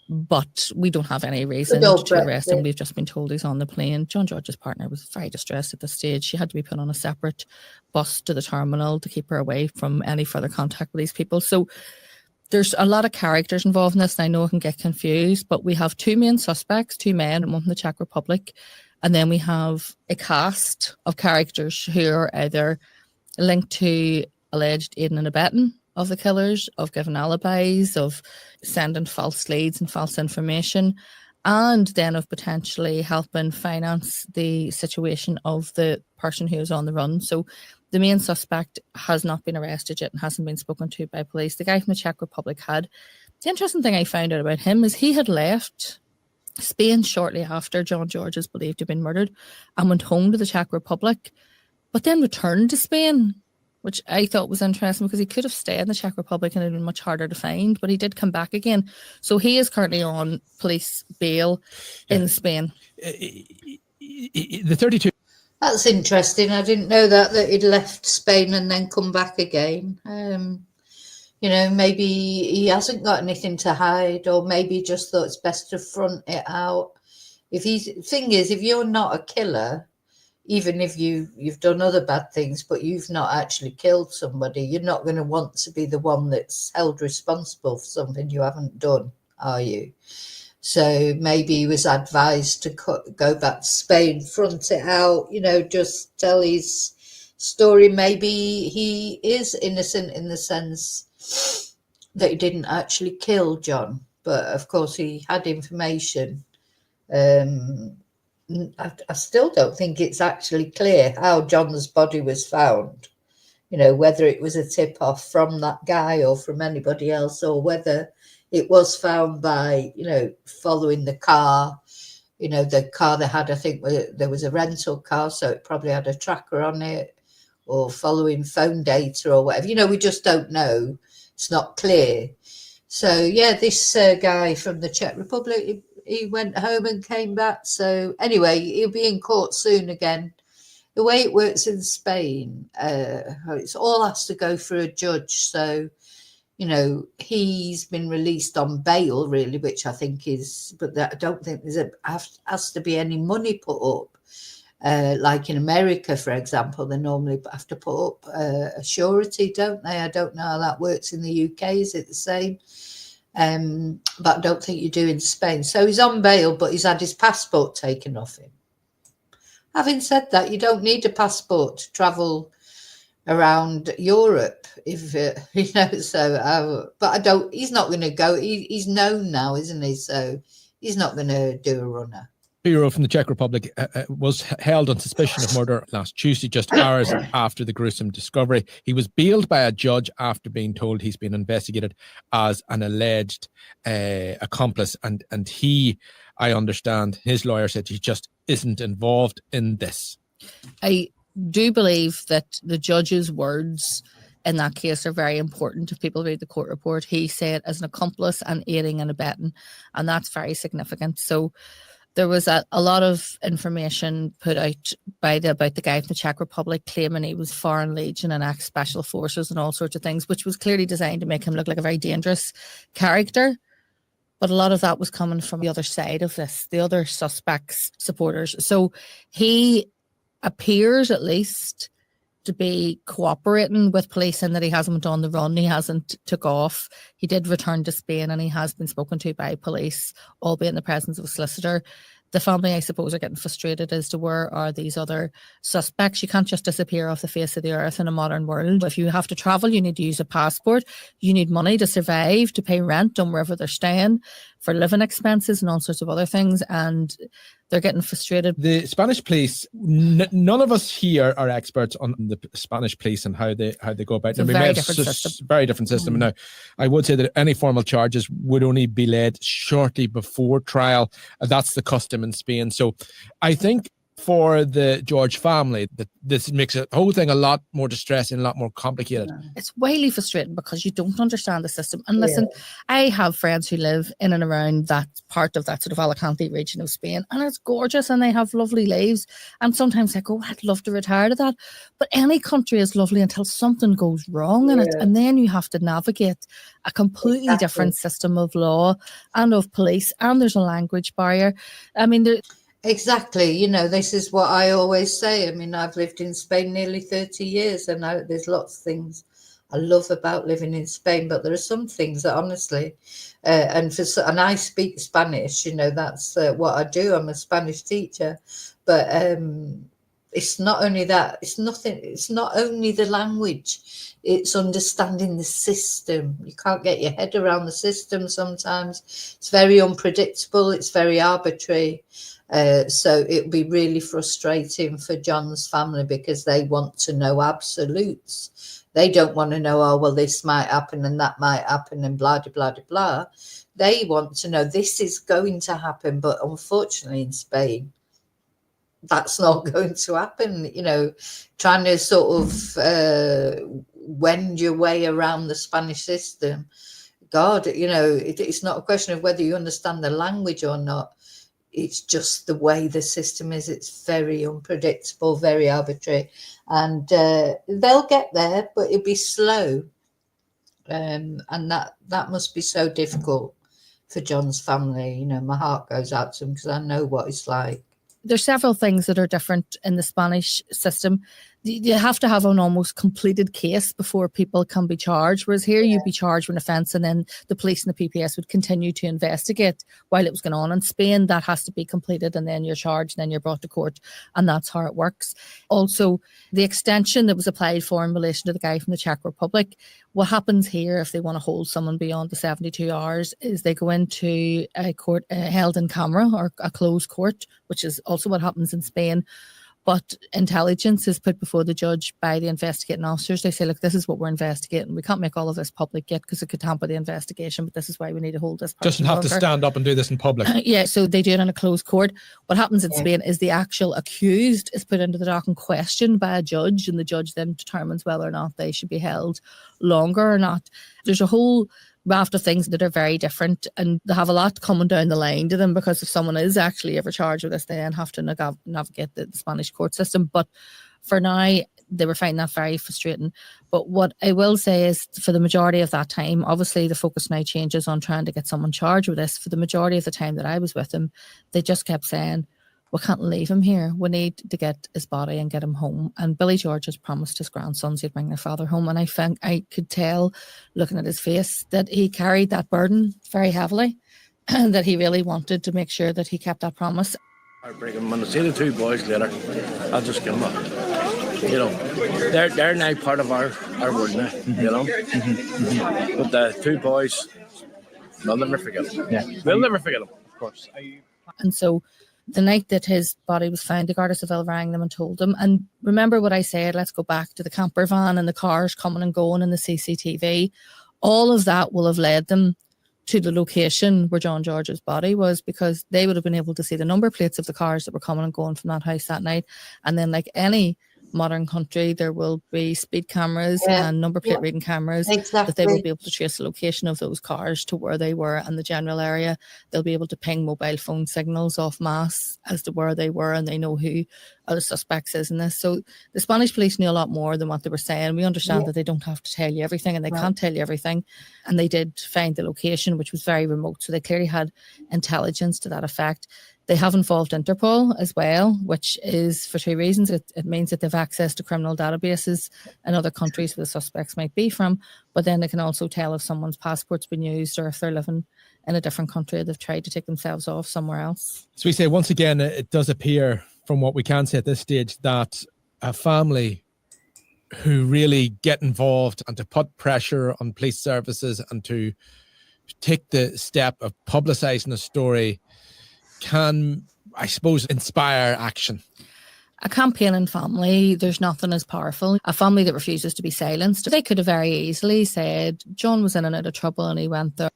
But we don't have any reason to arrest him. We've just been told he's on the plane. John George's partner was very distressed at this stage. She had to be put on a separate bus to the terminal to keep her away from any further contact with these people. So there's a lot of characters involved in this, and I know it can get confused, but we have 2 main suspects, 2 men and one from the Czech Republic. And then we have a cast of characters who are either linked to alleged aiding and abetting of the killers, of giving alibis, of sending false leads and false information, and then of potentially helping finance the situation of the person who is on the run. So the main suspect has not been arrested yet and hasn't been spoken to by police. The guy from the Czech Republic had. The interesting thing I found out about him is he had left Spain shortly after John George is believed to have been murdered and went home to the Czech Republic, but then returned to Spain, which I thought was interesting because he could have stayed in the Czech Republic and it would have been much harder to find, but he did come back again. So he is currently on police bail in Spain. The 32. That's interesting. I didn't know that he'd left Spain and then come back again. Maybe he hasn't got anything to hide, or maybe just thought it's best to front it out. Thing is, if you're not a killer, even if you've done other bad things, but you've not actually killed somebody, you're not going to want to be the one that's held responsible for something you haven't done, are you? So maybe he was advised to go back to Spain, front it out, just tell his story. Maybe he is innocent in the sense that he didn't actually kill John, but of course he had information. I still don't think it's actually clear how John's body was found, whether it was a tip-off from that guy or from anybody else, or whether it was found by, following the car, the car they had, I think there was a rental car, so it probably had a tracker on it, or following phone data or whatever. We just don't know. It's not clear. So, yeah, this guy from the Czech Republic, he went home and came back. So anyway, he'll be in court soon again. The way it works in Spain, it's all has to go through a judge. So, he's been released on bail, really, which I think is, but I don't think has to be any money put up. Like in America, for example, they normally have to put up a surety, don't they? I don't know how that works in the UK. Is it the same? But I don't think you do in Spain. So he's on bail, but he's had his passport taken off him. Having said that, you don't need a passport to travel around Europe, but he's not going to go. He's known now, isn't he? So he's not going to do a runner. 2-year-old from the Czech Republic was held on suspicion of murder last Tuesday, just hours after the gruesome discovery. He was bailed by a judge after being told he's been investigated as an alleged accomplice. And he, I understand, his lawyer said he just isn't involved in this. I do believe that the judge's words in that case are very important. If people read the court report, he said as an accomplice and aiding and abetting, and that's very significant. So there was a lot of information put out about the guy from the Czech Republic claiming he was Foreign Legion and ex-Special Forces and all sorts of things, which was clearly designed to make him look like a very dangerous character. But a lot of that was coming from the other side of this, the other suspects' supporters. So he appears, at least, to be cooperating with police in that he hasn't on the run, he hasn't took off. He did return to Spain and he has been spoken to by police, albeit in the presence of a solicitor. The family, I suppose, are getting frustrated as to where are these other suspects. You can't just disappear off the face of the earth in a modern world. If you have to travel, you need to use a passport. You need money to survive, to pay rent on wherever they're staying, for living expenses and all sorts of other things. And they're getting frustrated. The Spanish police, none of us here are experts on the Spanish police and how they go about it. It's a very different system. Very different system. Now, I would say that any formal charges would only be laid shortly before trial. That's the custom in Spain. So I think for the George family that this makes the whole thing a lot more distressing, a lot more complicated. It's wildly frustrating because you don't understand the system. And listen, I have friends who live in and around that part of that sort of Alicante region of Spain, and it's gorgeous and they have lovely lives. And sometimes I go, I'd love to retire to that. But any country is lovely until something goes wrong in it. And then you have to navigate a completely different system of law and of police, and there's a language barrier. I mean, Exactly. You know, this is what I always say. I mean, I've lived in Spain nearly 30 years, and there's lots of things I love about living in Spain, but there are some things that honestly, and I speak Spanish, you know, that's what I do. I'm a Spanish teacher, but it's not only that, it's not only the language, it's understanding the system. You can't get your head around the system sometimes. It's very unpredictable, it's very arbitrary. So it'll be really frustrating for John's family because they want to know absolutes. They don't want to know, oh, well, this might happen and that might happen and blah, blah, blah, blah. They want to know this is going to happen. But unfortunately, in Spain, that's not going to happen. You know, trying to sort of wend your way around the Spanish system. God, you know, it's not a question of whether you understand the language or not. It's just the way the system is. It's very unpredictable, very arbitrary, and they'll get there, but it'll be slow. And that must be so difficult for John's family. You know, my heart goes out to him because I know what it's like. There's several things that are different in the Spanish system. You have to have an almost completed case before people can be charged, whereas here you'd be charged with an offence and then the police and the PPS would continue to investigate while it was going on. In Spain, that has to be completed and then you're charged and then you're brought to court, and that's how it works. Also, the extension that was applied for in relation to the guy from the Czech Republic, what happens here if they want to hold someone beyond the 72 hours is they go into a court held in camera or a closed court, which is also what happens in Spain. But intelligence is put before the judge by the investigating officers. They say, look, this is what we're investigating. We can't make all of this public yet because it could hamper the investigation, but this is why we need to hold this person. Doesn't have to stand up and do this in public. Yeah, so they do it in a closed court. What happens in Spain is the actual accused is put into the dock and questioned by a judge, and the judge then determines whether or not they should be held longer or not. There's a whole raft of things that are very different, and they have a lot coming down the line to them because if someone is actually ever charged with this, they then have to navigate the Spanish court system. But for now, they were finding that very frustrating. But what I will say is for the majority of that time, obviously the focus now changes on trying to get someone charged with this. For the majority of the time that I was with them, they just kept saying, we can't leave him here. We need to get his body and get him home. And Billy George has promised his grandsons he'd bring their father home. And I could tell, looking at his face, that he carried that burden very heavily and that he really wanted to make sure that he kept that promise. I bring him. When I see the two boys later, I'll just give them a, you know, they're now part of our world now, you know. But the two boys, we'll never forget them. Yeah. We'll never forget them, of course. And so the night that his body was found, the Garda Civil rang them and told them. And remember what I said, let's go back to the camper van and the cars coming and going and the CCTV. All of that will have led them to the location where John George's body was, because they would have been able to see the number plates of the cars that were coming and going from that house that night. And then, like any modern country, there will be speed cameras and number plate reading cameras that they will be able to trace the location of those cars to where they were and the general area. They'll be able to ping mobile phone signals off mass as to where they were, and they know who are the suspects is in this. So the Spanish police knew a lot more than what they were saying. We understand that they don't have to tell you everything, and they can't tell you everything. And they did find the location, which was very remote. So they clearly had intelligence to that effect. They have involved Interpol as well, which is for two reasons. It means that they've access to criminal databases in other countries where the suspects might be from, but then they can also tell if someone's passport's been used or if they're living in a different country, they've tried to take themselves off somewhere else. So we say, once again, it does appear from what we can say at this stage that a family who really get involved and to put pressure on police services and to take the step of publicising a story can, I suppose, inspire action. A campaigning family, there's nothing as powerful. A family that refuses to be silenced. They could have very easily said, John was in and out of trouble and he went there.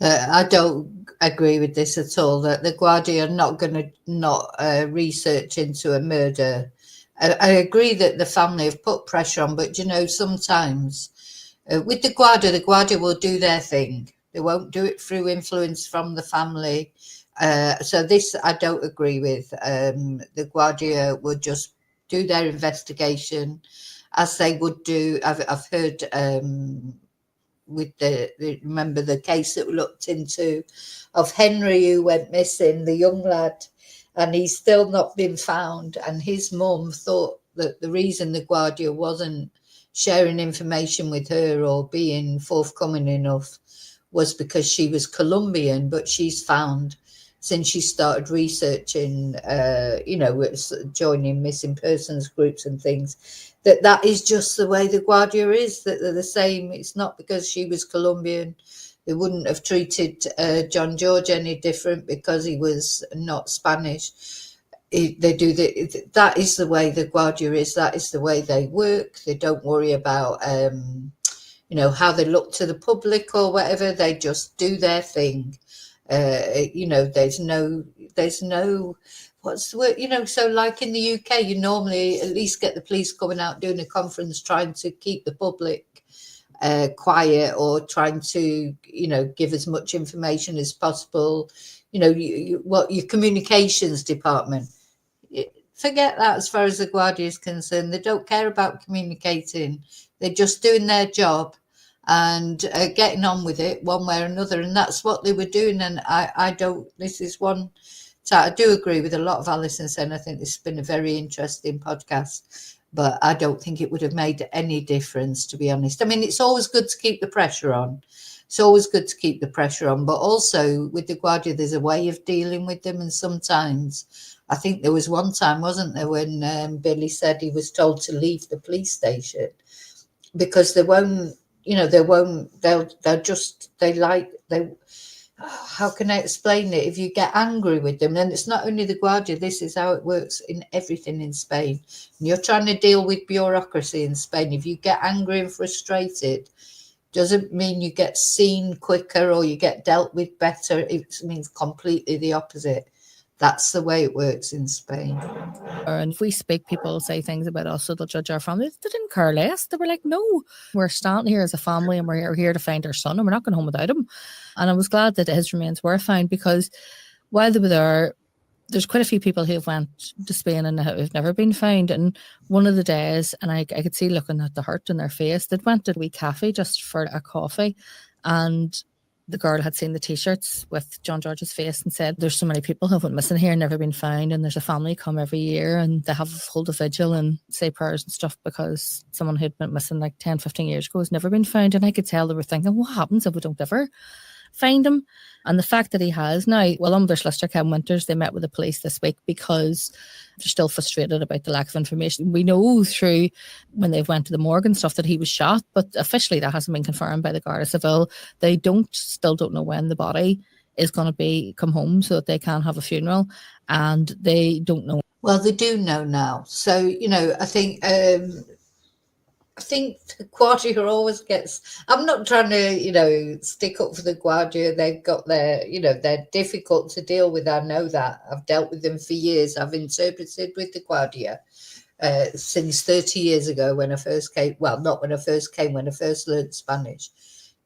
I don't agree with this at all, that the Guardia are not going to not research into a murder. I agree that the family have put pressure on, but sometimes with the Guardia will do their thing. They won't do it through influence from the family. So this I don't agree with. The Guardia would just do their investigation as they would do. I've heard with remember the case that we looked into of Henry, who went missing, the young lad, and he's still not been found. And his mum thought that the reason the Guardia wasn't sharing information with her or being forthcoming enough was because she was Colombian, but she's found since she started researching, joining missing persons groups and things, that is just the way the Guardia is, that they're the same. It's not because she was Colombian. They wouldn't have treated John George any different because he was not Spanish. That is the way the Guardia is. That is the way they work. They don't worry about how they look to the public or whatever. They just do their thing. There's no what's the word, so like in the UK, you normally at least get the police coming out doing a conference trying to keep the public quiet, or trying to give as much information as possible. Your communications department, forget that. As far as the Guardia is concerned, they don't care about communicating. They're just doing their job and getting on with it one way or another, and that's what they were doing. And I don't, this is one, so I do agree with a lot of Alison saying I think this has been a very interesting podcast, but I don't think it would have made any difference, to be honest. I mean, it's always good to keep the pressure on. It's always good to keep the pressure on, but also with the Guardia, there's a way of dealing with them. And sometimes, I think there was one time, wasn't there, when Billy said he was told to leave the police station because they won't, how can I explain it? If you get angry with them, then it's not only the Guardia, this is how it works in everything in Spain. And you're trying to deal with bureaucracy in Spain. If you get angry and frustrated, doesn't mean you get seen quicker or you get dealt with better. It means completely the opposite. That's the way it works in Spain. And if we speak, people say things about us, so they'll judge our family. They didn't care less. They were like, no, we're standing here as a family and we're here to find our son and we're not going home without him. And I was glad that his remains were found, because while they were there, there's quite a few people who have went to Spain and have never been found. And one of the days, and I could see looking at the hurt in their face, they'd went to a wee cafe just for a coffee, and the girl had seen the T-shirts with John George's face and said, there's so many people who have went missing here and never been found, and there's a family come every year and they have hold a vigil and say prayers and stuff because someone who'd been missing like 10, 15 years ago has never been found. And I could tell they were thinking, what happens if we don't ever find him? And the fact that he has now, well, under Solicitor Ken Winters, they met with the police this week because they're still frustrated about the lack of information. We know through when they've went to the morgue and stuff that he was shot, but officially that hasn't been confirmed by the Garda Civil. They still don't know when the body is going to come home so that they can have a funeral, and they don't know. Well, they do know now. So, I think the Guardia always gets, I'm not trying to, stick up for the Guardia. They've got they're difficult to deal with. I know that. I've dealt with them for years. I've interpreted with the Guardia since 30 years ago when I first came. Well, not when I first came, when I first learned Spanish.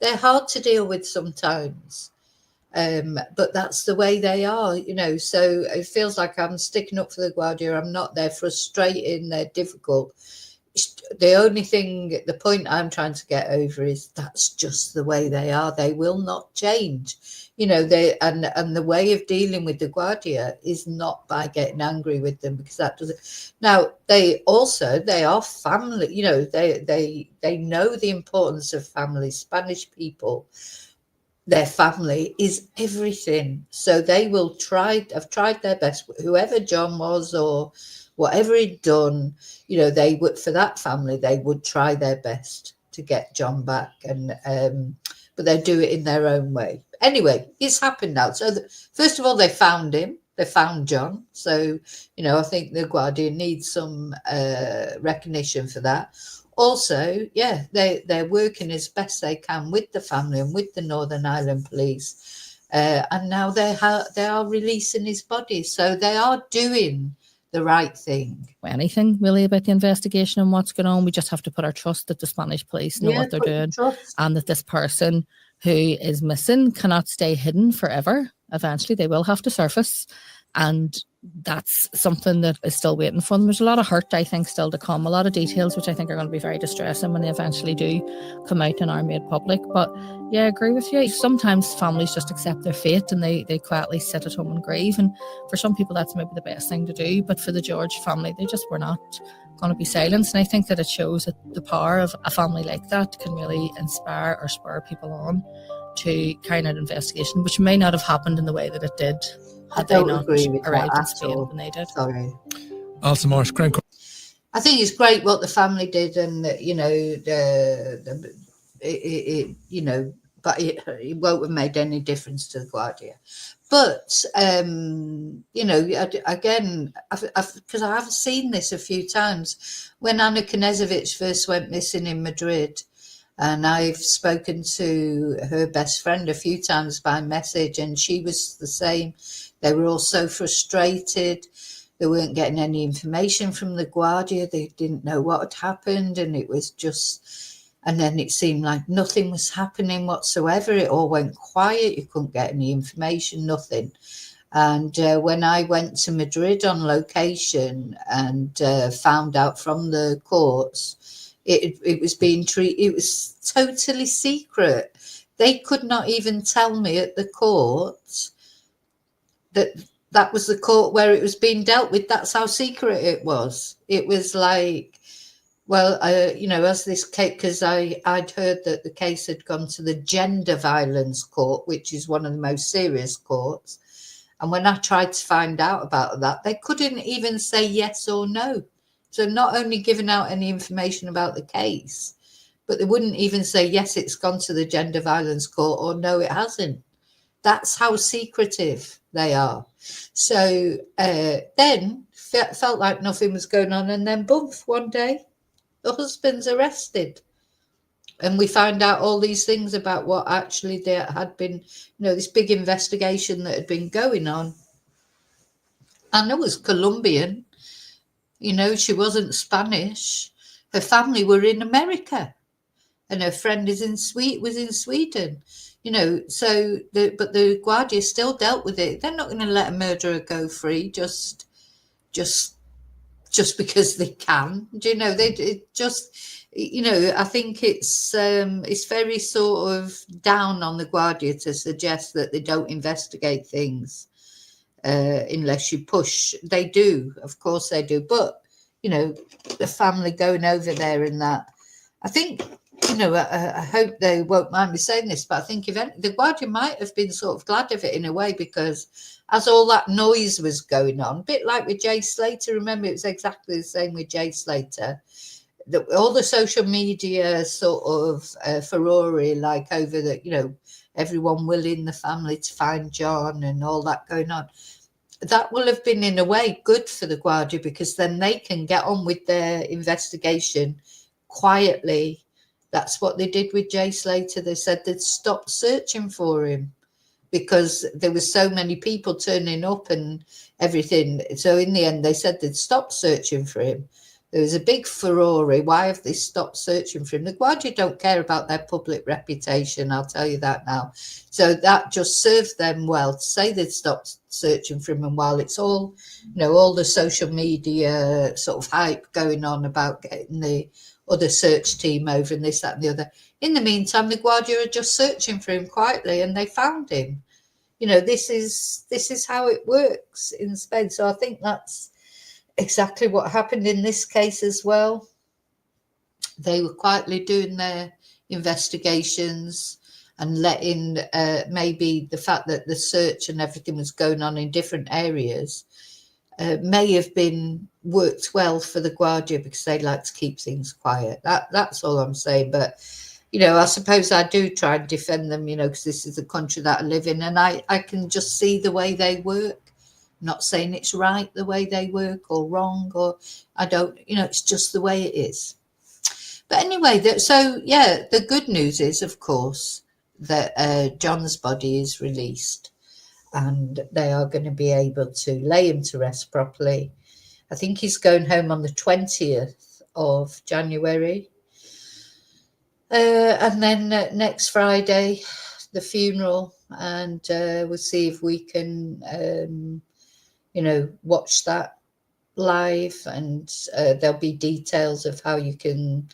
They're hard to deal with sometimes. But that's the way they are, so it feels like I'm sticking up for the Guardia. I'm not. They're frustrating. They're difficult. The point I'm trying to get over is that's just the way they are. They will not change, and the way of dealing with the Guardia is not by getting angry with them, because that doesn't. Now they are family, they know the importance of family. Spanish people, their family is everything. So they will have tried their best, whoever John was or whatever he'd done, they would, for that family, they would try their best to get John back, but they do it in their own way. Anyway, it's happened now. So first of all, they found him. They found John. So, I think the Guardia needs some recognition for that. also, yeah, they're working as best they can with the family and with the Northern Ireland Police, and now they are releasing his body, so they are doing the right thing. Anything really about the investigation and what's going on. We just have to put our trust that the Spanish police know what they're doing, and that this person who is missing cannot stay hidden forever. Eventually they will have to surface, and that's something that is still waiting for them. There's a lot of hurt, I think, still to come, a lot of details which I think are going to be very distressing when they eventually do come out and are made public. But yeah, I agree with you. Sometimes families just accept their fate and they quietly sit at home and grieve, and for some people that's maybe the best thing to do, but for the George family, they just were not going to be silenced. And I think that it shows that the power of a family like that can really inspire or spur people on to carry out an investigation, which may not have happened in the way that it did had they not arrived in Spain when they did. Sorry. Also, Marsh, I think it's great what the family did, and you know, you know, but it won't have made any difference to the Guardia. But you know, again, because I have seen this a few times when Anna Knežević first went missing in Madrid. And I've spoken to her best friend a few times by message, and she was the same. They were all so frustrated. They weren't getting any information from the Guardia. They didn't know what had happened, and it was just... And then it seemed like nothing was happening whatsoever. It all went quiet. You couldn't get any information, nothing. And when I went to Madrid on location and found out from the courts, it was being treated, it was totally secret. They could not even tell me at the court that was the court where it was being dealt with. That's how secret it was. It was like, well, you know, as this case, because I'd heard that the case had gone to the gender violence court, which is one of the most serious courts. And when I tried to find out about that, they couldn't even say yes or no. So not only giving out any information about the case, but they wouldn't even say, yes, it's gone to the gender violence court, or no, it hasn't. That's how secretive they are. So then felt like nothing was going on. And then boom, one day, the husband's arrested. And we found out all these things about what actually there had been, you know, this big investigation that had been going on. And it was Colombian. You know, she wasn't Spanish. Her family were in America, and her friend was in Sweden. You know, so but the Guardia still dealt with it. They're not going to let a murderer go free just because they can. Do you know? You know, I think it's very sort of down on the Guardia to suggest that they don't investigate things. Unless you push. They do, of course they do. But, you know, the family going over there and that, I think, you know, I hope they won't mind me saying this, but I think the Guardia might have been sort of glad of it in a way, because as all that noise was going on, a bit like with Jay Slater, remember, it was exactly the same with Jay Slater. All the social media sort of furore, like over the, you know, everyone willing the family to find John and all that going on. That will have been, in a way, good for the Guardia, because then they can get on with their investigation quietly. That's what they did with Jay Slater. They said they'd stop searching for him because there were so many people turning up and everything. So in the end, they said they'd stop searching for him. There was a big furore. Why have they stopped searching for him? The Guardia don't care about their public reputation, I'll tell you that now. So that just served them well to say they'd stopped searching for him. And while it's all, you know, all the social media sort of hype going on about getting the other search team over and this, that and the other, in the meantime, the Guardia are just searching for him quietly, and they found him. You know, this is how it works in Spain. So I think that's exactly what happened in this case as well. They were quietly doing their investigations and letting maybe the fact that the search and everything was going on in different areas may have been worked well for the Guardia, because they like to keep things quiet. That's all I'm saying. But, you know, I suppose I do try and defend them, you know, because this is the country that I live in, and I can just see the way they work. I'm not saying it's right the way they work or wrong, or I don't, you know, it's just the way it is. But But anyway, so yeah, the good news is, of course, that John's body is released, and they are going to be able to lay him to rest properly. I think he's going home on the 20th of January. And then next Friday, the funeral, and we'll see if we can, watch that live, and there'll be details of how you can.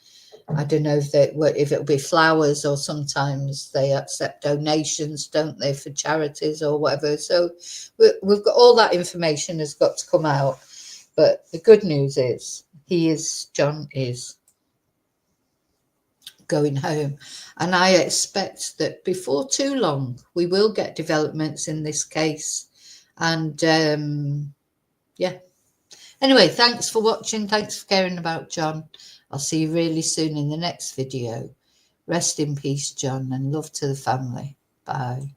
I don't know if it'll be flowers, or sometimes they accept donations, don't they, for charities or whatever. So we've got all that information has got to come out. But the good news is John is going home, and I expect that before too long we will get developments in this case. And anyway, thanks for watching, thanks for caring about John. I'll see you really soon in the next video. Rest in peace, John, and love to the family. Bye.